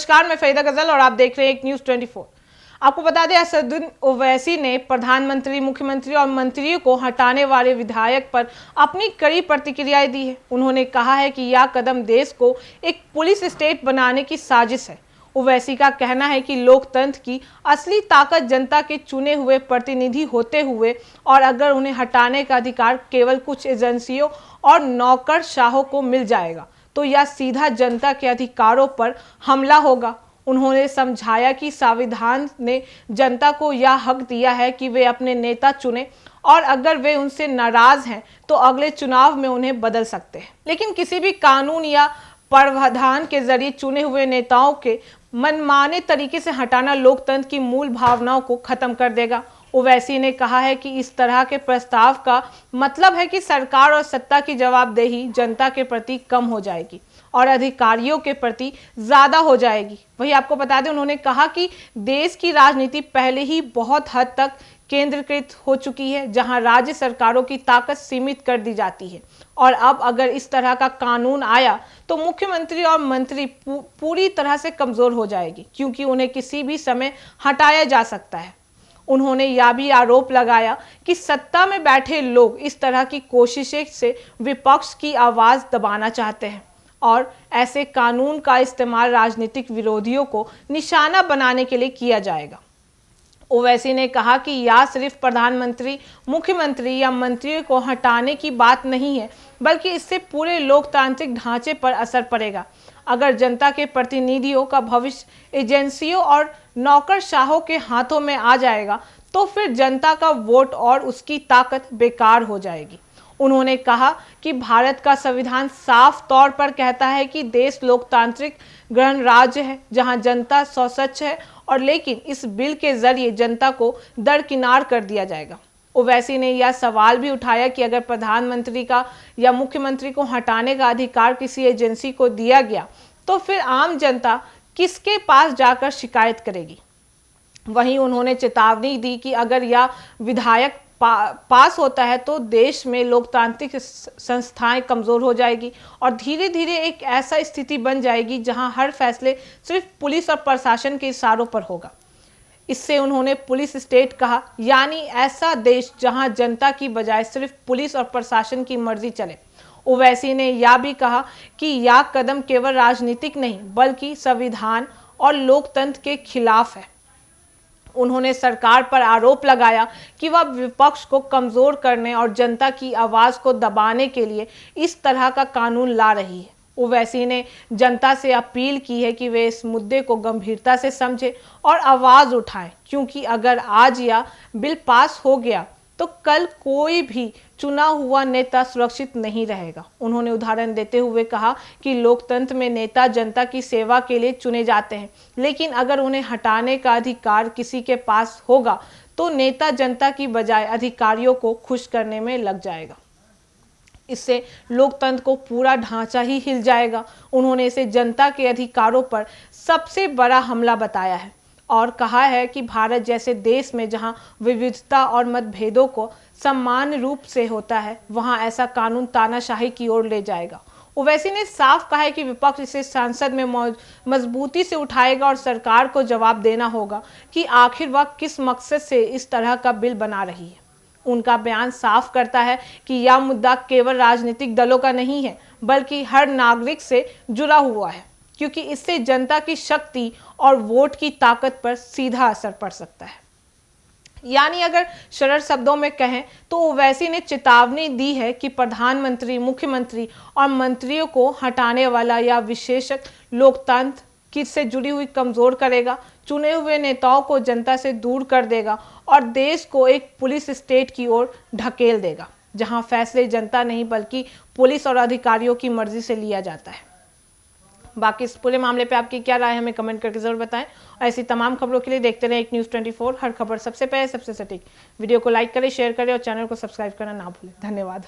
नमस्कार, मैं फरीदा गजल और आप देख रहे हैं एक न्यूज़ 24। आपको बता दें, असदुद्दीन ओवैसी ने प्रधानमंत्री, मुख्यमंत्री और मंत्रियों को हटाने वाले विधायक पर अपनी कड़ी प्रतिक्रियाएं दी है। उन्होंने कहा है कि यह कदम देश को एक पुलिस स्टेट बनाने की साजिश है। ओवैसी का कहना है कि लोकतंत्र की असली ताकत जनता के चुने हुए प्रतिनिधि होते हुए, और अगर उन्हें हटाने का अधिकार केवल कुछ एजेंसियों और नौकरशाहों को मिल जाएगा तो यह सीधा जनता के अधिकारों पर हमला होगा। उन्होंने समझाया कि संविधान ने जनता को यह हक दिया है कि वे अपने नेता चुने, और अगर वे उनसे नाराज हैं तो अगले चुनाव में उन्हें बदल सकते हैं। लेकिन किसी भी कानून या प्रावधान के जरिए चुने हुए नेताओं के मनमाने तरीके से हटाना लोकतंत्र की मूल भावनाओं को खत्म कर देगा। ओवैसी ने कहा है कि इस तरह के प्रस्ताव का मतलब है कि सरकार और सत्ता की जवाबदेही जनता के प्रति कम हो जाएगी और अधिकारियों के प्रति ज़्यादा हो जाएगी। वही आपको बता दें, उन्होंने कहा कि देश की राजनीति पहले ही बहुत हद तक केंद्रीकृत हो चुकी है, जहां राज्य सरकारों की ताकत सीमित कर दी जाती है, और अब अगर इस तरह का कानून आया तो मुख्यमंत्री और मंत्री पूरी तरह से कमज़ोर हो जाएगी, क्योंकि उन्हें किसी भी समय हटाया जा सकता है। उन्होंने यह भी आरोप लगाया कि सत्ता में बैठे लोग इस तरह की कोशिशें से विपक्ष की आवाज़ दबाना चाहते हैं और ऐसे कानून का इस्तेमाल राजनीतिक विरोधियों को निशाना बनाने के लिए किया जाएगा। ओवैसी ने कहा कि यह सिर्फ प्रधानमंत्री, मुख्यमंत्री या मंत्रियों को हटाने की बात नहीं है, बल्कि इससे पूरे लोकतांत्रिक ढांचे पर असर पड़ेगा। अगर जनता के प्रतिनिधियों का भविष्य एजेंसियों और नौकरशाहों के हाथों में आ जाएगा तो फिर जनता का वोट और उसकी ताकत बेकार हो जाएगी। उन्होंने कहा कि भारत का संविधान साफ तौर पर कहता है कि देश लोकतांत्रिक गणराज्य है, जहां जनता स्वच्छ है, और लेकिन इस बिल के जरिए जनता को दरकिनार कर दिया जाएगा। ओवैसी ने यह सवाल भी उठाया कि अगर प्रधानमंत्री का या मुख्यमंत्री को हटाने का अधिकार किसी एजेंसी को दिया गया तो फिर आम जनता किसके पास जाकर शिकायत करेगी। वहीं उन्होंने चेतावनी दी कि अगर यह विधायक पास होता है तो देश में लोकतांत्रिक संस्थाएं कमज़ोर हो जाएगी और धीरे धीरे एक ऐसा स्थिति बन जाएगी जहां हर फैसले सिर्फ पुलिस और प्रशासन के इशारों पर होगा। इससे उन्होंने पुलिस स्टेट कहा, यानी ऐसा देश जहां जनता की बजाय सिर्फ पुलिस और प्रशासन की मर्जी चले। ओवैसी ने यह भी कहा कि यह कदम केवल राजनीतिक नहीं बल्कि संविधान और लोकतंत्र के खिलाफ है। उन्होंने सरकार पर आरोप लगाया कि वह विपक्ष को कमज़ोर करने और जनता की आवाज़ को दबाने के लिए इस तरह का कानून ला रही है। ओवैसी ने जनता से अपील की है कि वे इस मुद्दे को गंभीरता से समझें और आवाज़ उठाएं, क्योंकि अगर आज यह बिल पास हो गया तो कल कोई भी चुना हुआ नेता सुरक्षित नहीं रहेगा। उन्होंने उदाहरण देते हुए कहा कि लोकतंत्र में नेता जनता की सेवा के लिए चुने जाते हैं, लेकिन अगर उन्हें हटाने का अधिकार किसी के पास होगा तो नेता जनता की बजाय अधिकारियों को खुश करने में लग जाएगा। इससे लोकतंत्र को पूरा ढांचा ही हिल जाएगा। उन्होंने इसे जनता के अधिकारों पर सबसे बड़ा हमला बताया है और कहा है कि भारत जैसे देश में जहां विविधता और मतभेदों को समान रूप से होता है, वहां ऐसा कानून तानाशाही की ओर ले जाएगा। ओवैसी ने साफ कहा है कि विपक्ष इसे संसद में मजबूती से उठाएगा और सरकार को जवाब देना होगा कि आखिर वह किस मकसद से इस तरह का बिल बना रही है। उनका बयान साफ करता है कि यह मुद्दा केवल राजनीतिक दलों का नहीं है बल्कि हर नागरिक से जुड़ा हुआ है, क्योंकि इससे जनता की शक्ति और वोट की ताकत पर सीधा असर पड़ सकता है। यानी अगर सरल शब्दों में कहें तो ओवैसी ने चेतावनी दी है कि प्रधानमंत्री, मुख्यमंत्री और मंत्रियों को हटाने वाला या विशेषक लोकतंत्र से जुड़ी हुई कमज़ोर करेगा, चुने हुए नेताओं को जनता से दूर कर देगा और देश को एक पुलिस स्टेट की ओर ढकेल देगा, जहां फैसले जनता नहीं बल्कि पुलिस और अधिकारियों की मर्जी से लिया जाता है। बाकी इस पूरे मामले पे आपकी क्या राय है, हमें कमेंट करके जरूर बताएं। और ऐसी तमाम खबरों के लिए देखते रहें एक न्यूज़ 24, हर खबर सबसे पहले, सबसे सटीक। वीडियो को लाइक करें, शेयर करें और चैनल को सब्सक्राइब करना ना भूलें। धन्यवाद।